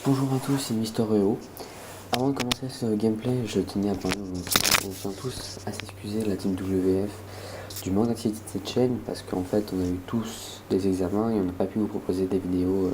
Bonjour à tous, c'est Mister EO. Avant de commencer ce gameplay, je tenais à parler, on tient tous à s'excuser, la team WF, du manque d'activité de cette chaîne, parce qu'en fait on a eu tous des examens et on n'a pas pu vous proposer des vidéos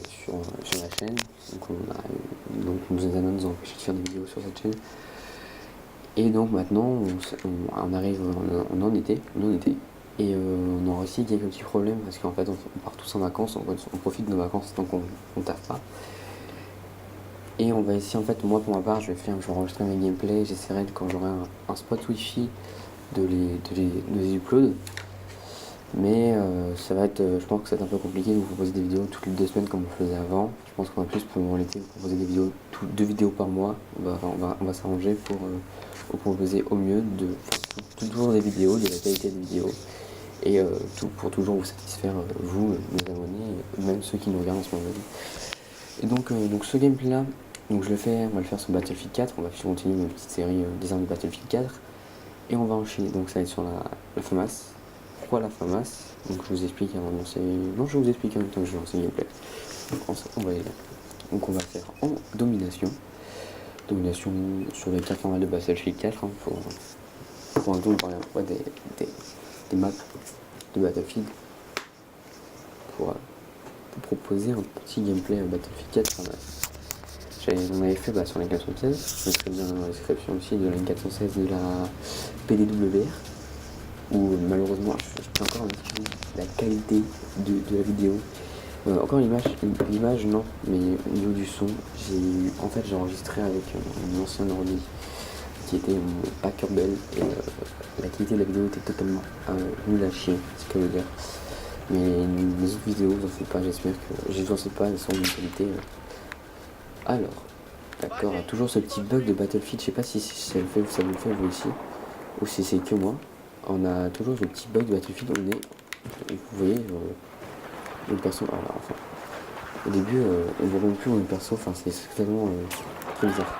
sur la chaîne. Donc nos examens nous ont empêché de faire des vidéos sur cette chaîne. Et donc maintenant on arrive on en était. Et on aura aussi quelques petits problèmes parce qu'en fait on part tous en vacances, on profite de nos vacances tant qu'on taffe pas. Et on va essayer, en fait, moi pour ma part, je vais enregistrer mes gameplays, j'essaierai quand j'aurai un spot wifi de les upload. Mais ça va être, je pense que ça va être un peu compliqué de vous proposer des vidéos toutes les 2 semaines comme on faisait avant. Je pense qu'en plus pour l'été, vous proposer des vidéos, 2 vidéos par mois. On va s'arranger pour vous proposer au mieux toujours des vidéos, de la qualité des vidéos. Et pour toujours vous satisfaire, vous, mes abonnés, même ceux qui nous regardent en ce moment. Et donc ce gameplay là, donc on va le faire sur Battlefield 4, on va continuer une petite série des armes de Battlefield 4. Et on va enchaîner, donc ça va être sur la FAMAS. Pourquoi la FAMAS? Donc je vous explique avant de lancer. Non, je vous explique en même temps que je lance le gameplay. On va aller là. Donc on va faire en domination. Domination sur les 4 normales de Battlefield 4 pour un tour parler des maps de Battlefield. Pour proposer un petit gameplay à Battlefield 4 FAMAS. On avait fait sur la 416, je mettrai bien dans la description aussi de la 416 de la PDWR, où malheureusement j'ai encore la qualité de la vidéo. Encore l'image non, mais au niveau du son, j'ai enregistré avec un ancien ordi qui était mon Packerbell et la qualité de la vidéo était totalement nulle à chier, ce que je veux dire. Mais les autres vidéos, vous en faites pas, j'espère que je n'en sais pas, elles sont de qualité. Alors, d'accord, toujours ce petit bug de Battlefield, je sais pas si ça vous le fait vous aussi, ou si c'est que moi. On a toujours ce petit bug de Battlefield, vous voyez, le perso, enfin, au début, on voit même plus où est le perso, enfin c'est totalement très bizarre.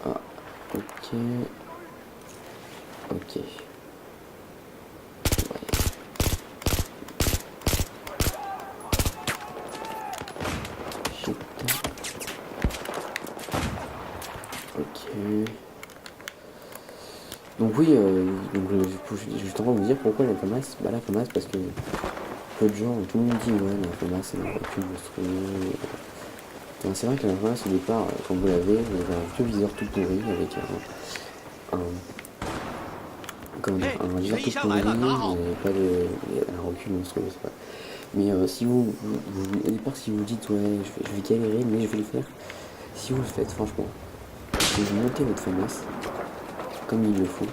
Ah, ok. Donc oui, je suis en train de vous dire pourquoi la FAMAS. La FAMAS parce que peu de gens, tout le monde dit ouais la FAMAS c'est un recul monstrueux. C'est vrai que la FAMAS au départ, quand vous l'avez, vous avez un vieux viseur tout pourri avec un viseur tout pourri, pas un recul monstrueux, je sais pas. Mais si vous au départ si vous dites ouais je vais galérer mais je vais le faire, si vous le faites franchement, si vous montez votre FAMAS comme il le faut.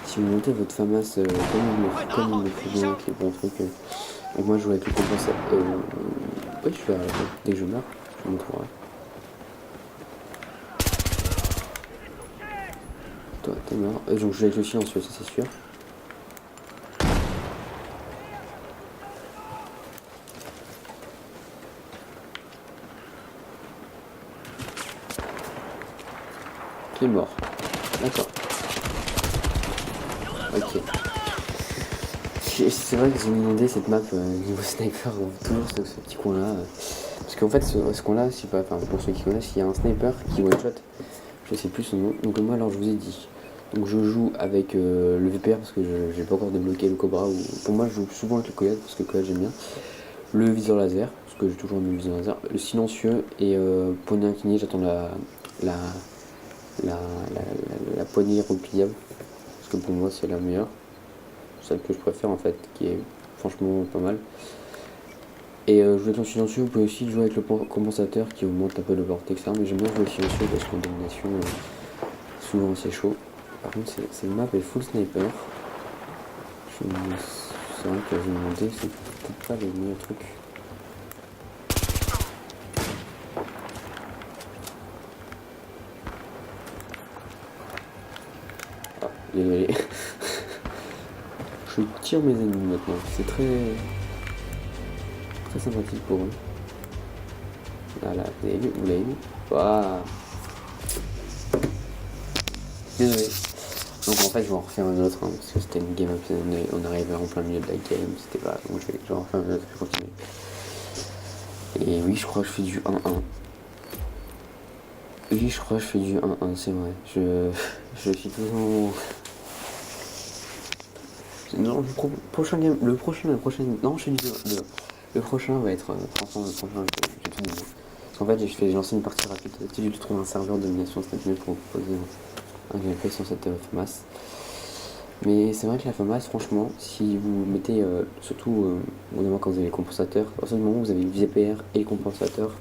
Si vous montez votre FAMAS comme il le faut bien, avec les bons trucs. Donc moi je joue avec le compensateur. Oui, je vais arrêter. Dès que je meurs, je vous montrerai. Toi, t'es mort. Donc je joue avec le silencieux, ça c'est sûr. Qui est mort. D'accord. Ok. C'est vrai que j'ai demandé cette map niveau sniper, toujours ce petit coin là. Parce qu'en fait ce coin là, je sais pas, enfin pour ceux qui connaissent, il y a un sniper qui one shot. Je sais plus son nom. Donc moi alors je vous ai dit. Donc je joue avec le VPR parce que j'ai pas encore débloqué le Cobra. Pour moi je joue souvent avec le Coyote parce que le Coyote j'aime bien. Le viseur laser, parce que j'ai toujours mis le viseur laser. Le silencieux et poignée inclinée, j'attends la poignée repliable. Parce que pour moi c'est la meilleure. Celle que je préfère en fait, qui est franchement pas mal. Et jouer avec le silencieux, vous pouvez aussi jouer avec le compensateur qui augmente un peu le portée externe, mais j'aime bien jouer le silencieux parce qu'en domination, souvent c'est chaud. Par contre, c'est une map est full sniper. C'est vrai que je me demandais, c'est peut-être pas le meilleur truc. Ah, désolé. Je tire mes ennemis maintenant, c'est très sympathique pour eux. Voilà, vous l'avez vu. Waouh. Désolé. Donc en fait je vais en refaire un autre hein, parce que c'était une game up, on arrivait en plein milieu de la game, c'était pas. Donc je vais en refaire un autre, je vais continuer. Et oui je crois que je fais du 1-1. Oui je crois que je fais du 1-1, c'est vrai. Je suis toujours. Non, le prochain, non, je suis du le prochain va être, franchement, le prochain, j'ai tout dit. Parce qu'en fait, j'ai lancé une partie rapide. J'ai dû trouver un serveur de domination cette nuit pour vous proposer un gameplay sur cette FAMAS. Mais c'est vrai que la FAMAS, franchement, si vous mettez, surtout, au moment quand vous avez les compensateurs, à partir du moment où vous avez le VPR et le compensateur,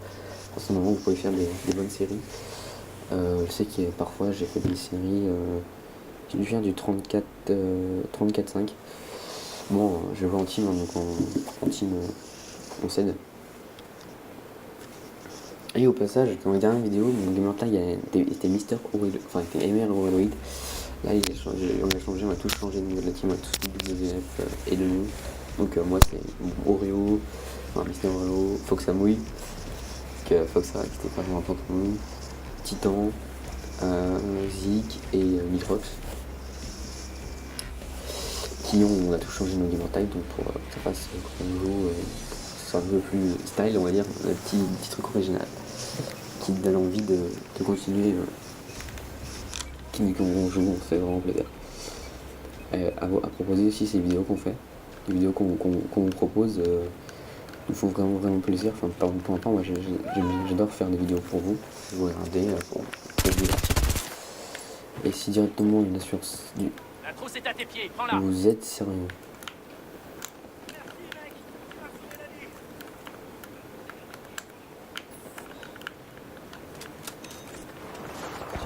à ce moment vous pouvez faire des bonnes séries. Je sais que parfois j'ai fait des séries, j'ai dû faire du 34-5. Bon, je vais en team, hein, donc en team, on cède. Et au passage, dans la dernière vidéo, mon gameplay était Mister Aureloid, enfin était MR Aureloid. Là, on a changé, on a tous changé de niveau de la team, on a tous mis WF et de nous. Donc moi c'est Oreo, enfin Mister Oreo, Fox Amouille, parce que Fox a quitté pas longtemps pour nous, Titan, Zik et Mitrox. On a tout changé nos gameplay, donc pour que ça fasse un nouveau, un peu plus style, on va dire, un petit truc original qui donne envie de continuer, qui nous joue, on fait vraiment plaisir. À proposer aussi ces vidéos qu'on fait, les vidéos qu'on vous propose, nous font vraiment plaisir. Enfin, pour l'instant, moi j'adore faire des vidéos pour vous regardez, pour vous divertir. Et si directement il y en a sur du. La trousse est à tes pieds, prends-la. Vous êtes sérieux?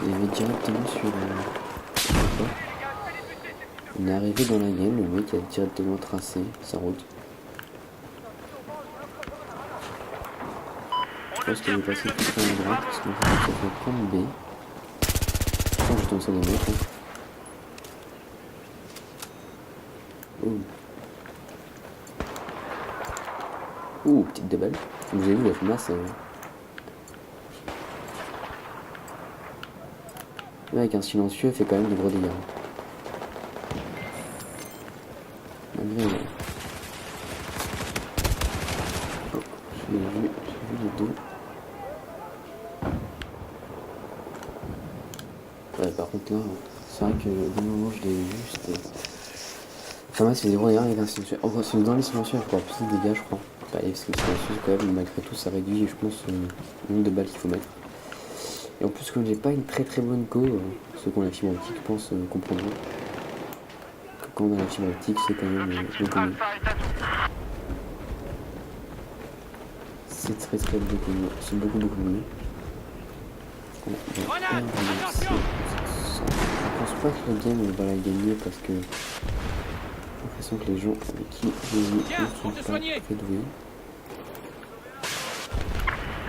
Je vais directement sur. On est arrivé dans la game, le mec a directement tracé sa route. Je pense qu'il est passé tout à droite parce qu'on s'est fait prendre B. Attends, je tombe sur des mecs. Hein. Ouh, petite déballe. Vous avez vu la FAMAS. Avec un silencieux, fait quand même de gros dégâts. Malgré. Oh, j'ai vu les deux. Ouais, par contre là, c'est vrai que du moment où je l'ai vu, c'était. FAMAS fait des gros dégâts avec un silencieux. Oh, c'est dans les silencieux, il faut avoir plus de dégâts, je crois. Bah, parce que le silencieux, quand même, malgré tout, ça réduit, je pense, le nombre de balles qu'il faut mettre. Et en plus, comme j'ai pas une très bonne co, ceux qui ont la fibre optique, je pense, comprendront. Quand on a la fibre optique, c'est quand même beaucoup mieux. C'est beaucoup mieux. C'est beaucoup mieux. Je pense pas que la game on va la gagner parce que j'ai l'impression que les gens avec qui je joue ne sont pas très doués.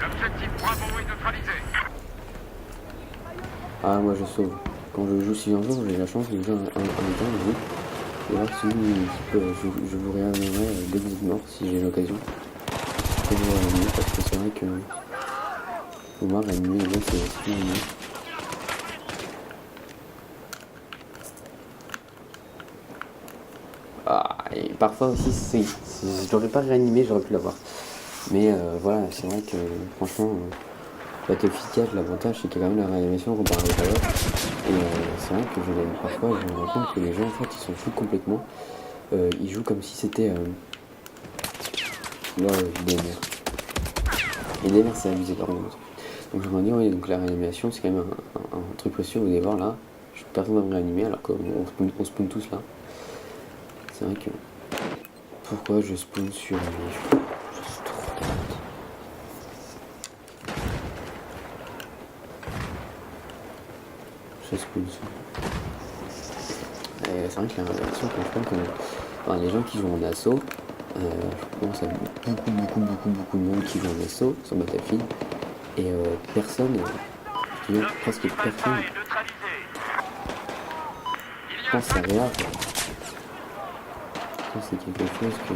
L'objectif Bravo est neutralisé. Ah, moi je sauve. Quand je joue, si un jour j'ai la chance de jouer un jeu, et là si une équipe, je vous réanimerai dès que vous êtes mort si j'ai l'occasion. Je vous réanimer parce que c'est vrai que Omar réanimer les gars c'est mieux. Ah, et parfois aussi, si je l'aurais pas réanimé, j'aurais pu l'avoir. Mais voilà, c'est vrai que franchement, Battlefield 4, l'avantage c'est qu'il y a quand même la réanimation comparé à l'autre. Et c'est vrai que parfois je me rends compte que les gens en fait ils s'en foutent complètement. Ils jouent comme si c'était leur DMR. Et DMR c'est abusé par contre. Donc je me dis, oui, donc la réanimation c'est quand même un truc précieux. Vous allez voir là, personne ne va me réanimer alors qu'on spawn tous là. C'est vrai que. Pourquoi je spawn sur un jeu? Je suis trop droite. Je spawn sur. C'est vrai que la réaction, enfin, les gens qui jouent en assaut, je pense à beaucoup de monde qui joue en assaut sur Battlefield. Et personne, je dirais presque personne, pense à rien. C'est quelque chose que.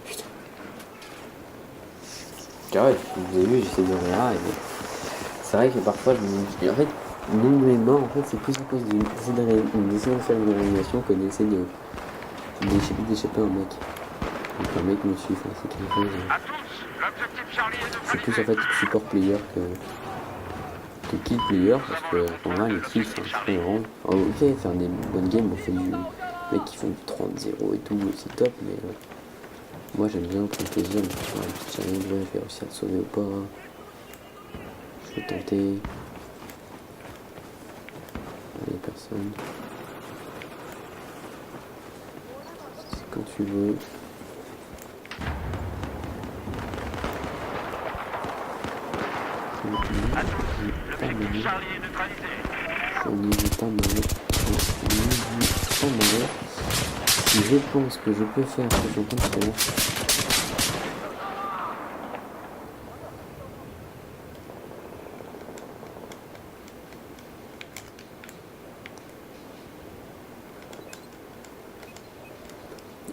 Putain. ouais, vous avez vu, j'essaie de réa et c'est vrai que parfois en fait, mon de mes morts, en fait, c'est plus à cause d'essayer de faire une réanimation que d'essayer d'échapper un mec. Donc un mec me tue, enfin, c'est quelque chose. C'est plus en fait support player que kill player parce que en vrai les kills c'est un peu marrant. Ok, faire des bonnes games, on fait du mecs qui font du 30-0 et tout, c'est top, mais moi j'aime bien prendre plaisir, mais sur un petit challenge, ouais, je vais réussir à le sauver ou pas. Je vais tenter. Allez, personne. C'est quand tu veux. J'en ai vu pas mal. Si je pense que je peux faire ce que j'entends faire.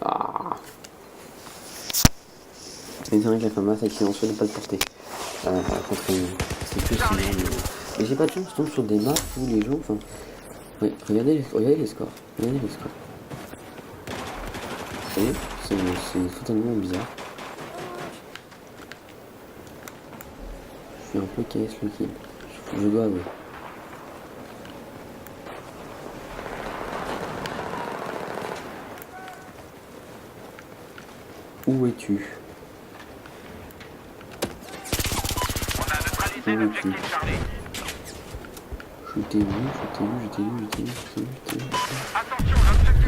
Ah. Mais c'est vrai que la femme c'est silencieux de pas le porter. C'est plus sinon, mais j'ai pas de chance, je tombe sur des maps où les gens. Enfin. Oui, regardez les scores. Regardez les scores. Vous voyez, c'est totalement bizarre. Je suis un peu KS le kill. Je dois avouer. Où es-tu? Où es-tu? Je t'ai vu.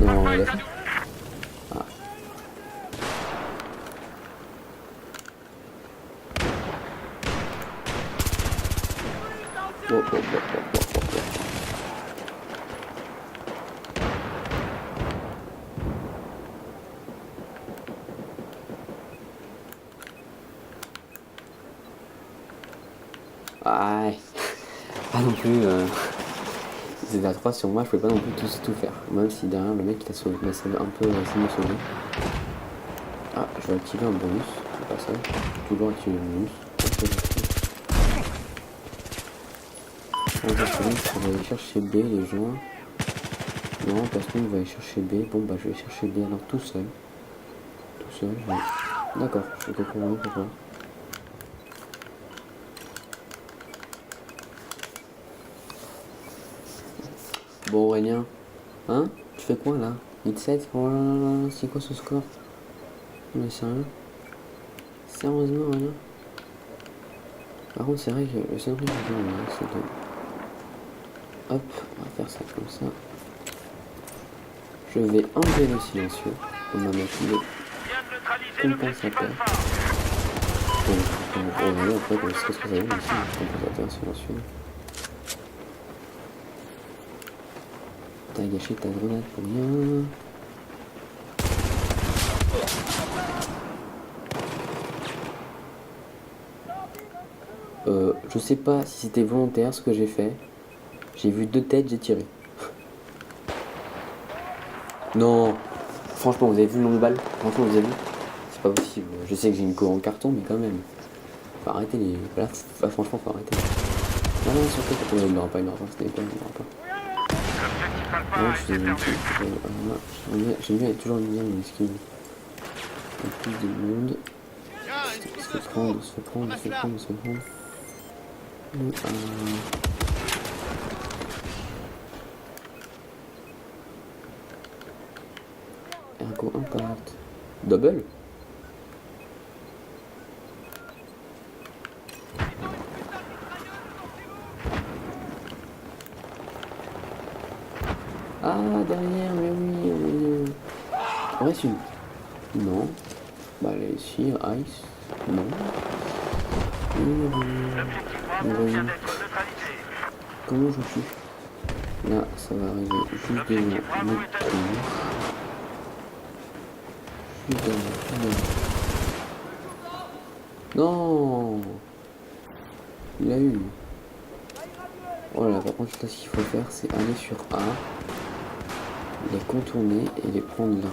Non, elle a fait. Ah. Oh. Ah, pas non plus. Ils étaient à 3 sur moi, je pouvais pas non plus tout faire. Même si derrière le mec il a sauvé, un peu essayé de me sauver. Ah, je vais activer un bonus, c'est pas ça. Toujours activer le bonus. On va aller chercher B les gens. Non, personne va aller chercher B. Bon bah je vais chercher B alors tout seul. Ouais. D'accord, je comprends pourquoi. Bon Aurélien, hein? Tu fais quoi là? 8-7? Oh là là, c'est quoi ce score? Mais sérieux? Sérieusement Aurélien? Par contre c'est vrai que le seul truc que j'ai c'est de... Hop, on va faire ça comme ça. Je vais enlever le silencieux. On va mettre le compensateur. On va regarder après qu'est-ce que ça donne ici, compensateur silencieux. T'as gâché ta grenade pour rien. Je sais pas si c'était volontaire ce que j'ai fait. J'ai vu 2 têtes, j'ai tiré. Non. Franchement, vous avez vu le nombre de balles? Franchement, vous avez vu? C'est pas possible. Je sais que j'ai une co en carton, mais quand même. Faut arrêter les... Là, franchement, faut arrêter. Non, surtout quand il n'aura pas, c'était pas, il n'aura pas. Non, je suis j'aime bien toujours bien les skins. Il y a plus de monde. Il se fait prendre. Ergo impact. Double? Ah, derrière, mais oui. Reste une. Non. Bah, allez, ici, ice. Non. Comment je suis? Là, ça va arriver juste devant notre trou. Non, il a eu. Oh là, par contre, là, ce qu'il faut faire, c'est aller sur A, les contourner et les prendre là.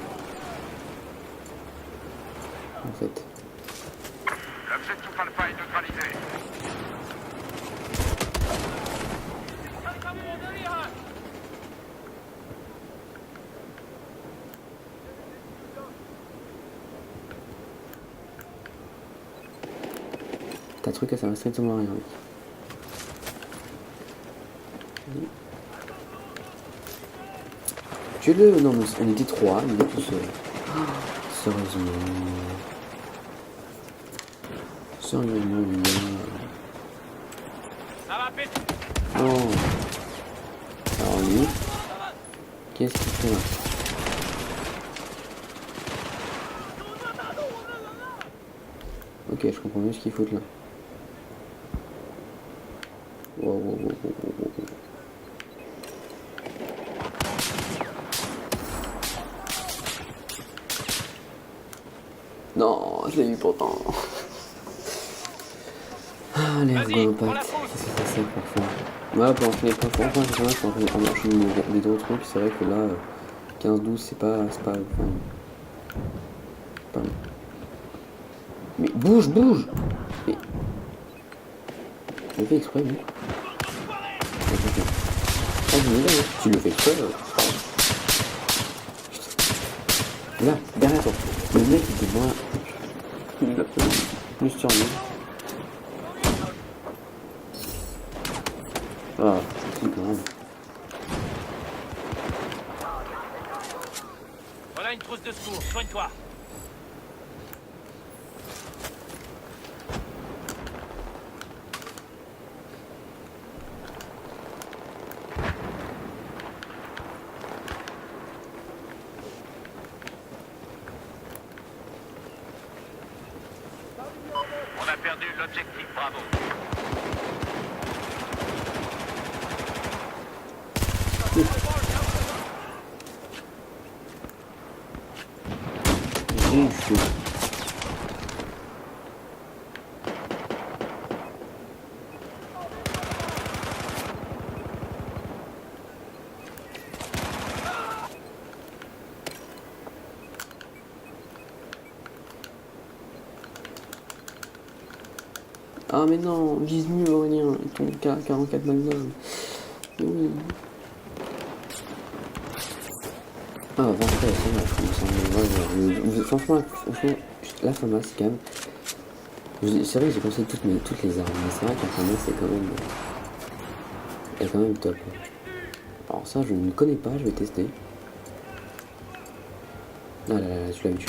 En fait. L'objectif Alpha est neutralisé. T'as un truc à ça strictement rien. Tuez-le. Non mais on était trois, il est tout seul. Sérieusement. Sérieusement, les gars. Non. Alors lui, qu'est-ce qu'il fait là? Ok, je comprends mieux ce qu'il faut là. Wow, wow, wow, wow, wow, wow. Non, je l'ai eu pourtant. Allez, on go impact. Qu'est-ce que c'est ça pour faire? Ouais, pour enchaîner plein de fois, enfin, je enchaîne des gros trucs. C'est vrai que là, 15-12, c'est pas. Enfin, pas... Mais bouge, bouge! Mais. Tu le fais exprès, lui? Ah, je me dis, hein. Tu le fais exprès, Là, derrière toi. Le mec, il était moins. Il a plus sur lui. Ah, c'est quand même. Voilà une trousse de secours, soigne-toi. On a perdu l'objectif, bravo. J'ai eu chaud. Ah mais non, vise mieux Aurélien, ton K44 Magnum. Oui. Ah, 23, c'est vrai, franchement, la FAMAS, c'est quand même. C'est vrai que j'ai pensé toutes les armes, mais c'est vrai que la FAMAS, c'est quand même. Elle est quand même top. Alors, ça, je ne connais pas, je vais tester. Ah là là, tu l'as vu.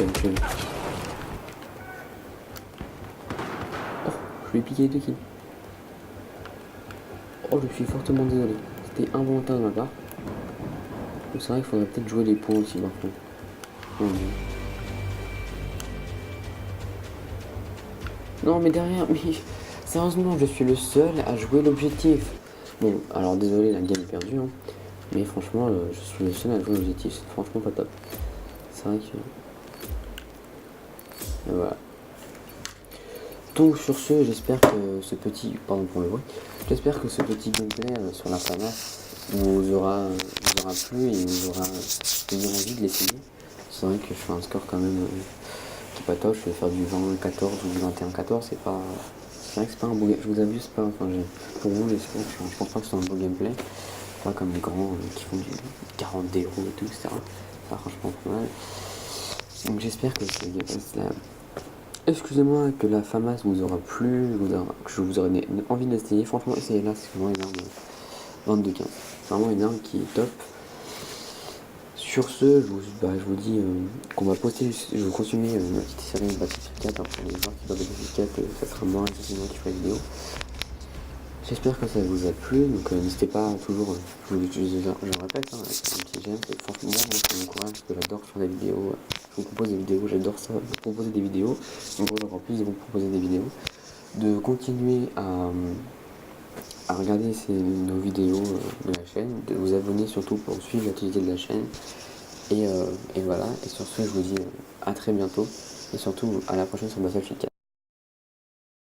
Oh, je lui ai piqué 2 kills. Oh, je suis fortement désolé. C'était involontaire de ma part. Donc, c'est vrai qu'il faudrait peut-être jouer les points aussi, par contre. Oh, non, mais derrière, mais sérieusement, je suis le seul à jouer l'objectif. Bon, alors désolé, la game est perdue, hein, mais franchement, je suis le seul à jouer l'objectif, c'est franchement pas top. C'est vrai que. Et voilà. Donc, sur ce, j'espère que ce petit. Pardon pour le bruit. J'espère que ce petit gameplay sur la FAMAS vous aura plu et vous aura donné envie de l'essayer. C'est vrai que je fais un score quand même. Qui est pas top, je vais faire du 20-14 ou du 21-14, c'est pas. C'est vrai que c'est pas un beau gameplay, je vous avoue, c'est pas. Enfin, pour vous, j'espère, je pense pas que c'est un beau gameplay. Pas comme les grands qui font du 40 déros et tout, etc. Ça, franchement, pas mal. Donc, j'espère que ce gameplay-là. Excusez-moi, que la FAMAS vous aura plu, que je vous aurai envie de l'essayer. Franchement, essayez-la, c'est vraiment une arme 22-15. C'est vraiment une arme qui est top. Sur ce, je vous dis qu'on va poster, je vais continuer ma petite série de Battlefield 4. Alors pour les joueurs qui doivent Battlefield 4, ça sera moi et moi qui ferai la vidéo. J'espère que ça vous a plu, donc n'hésitez pas toujours, je répète, hein, avec un petit j'aime, franchement moi ça m'encourage parce que j'adore faire des vidéos, je vous propose des vidéos, j'adore ça, de proposer des vidéos, donc encore plus de vous proposer des vidéos, de continuer à regarder nos vidéos de la chaîne, de vous abonner surtout pour suivre l'activité de la chaîne, et voilà, et sur ce je vous dis à très bientôt, et surtout à la prochaine sur Battlefield 4.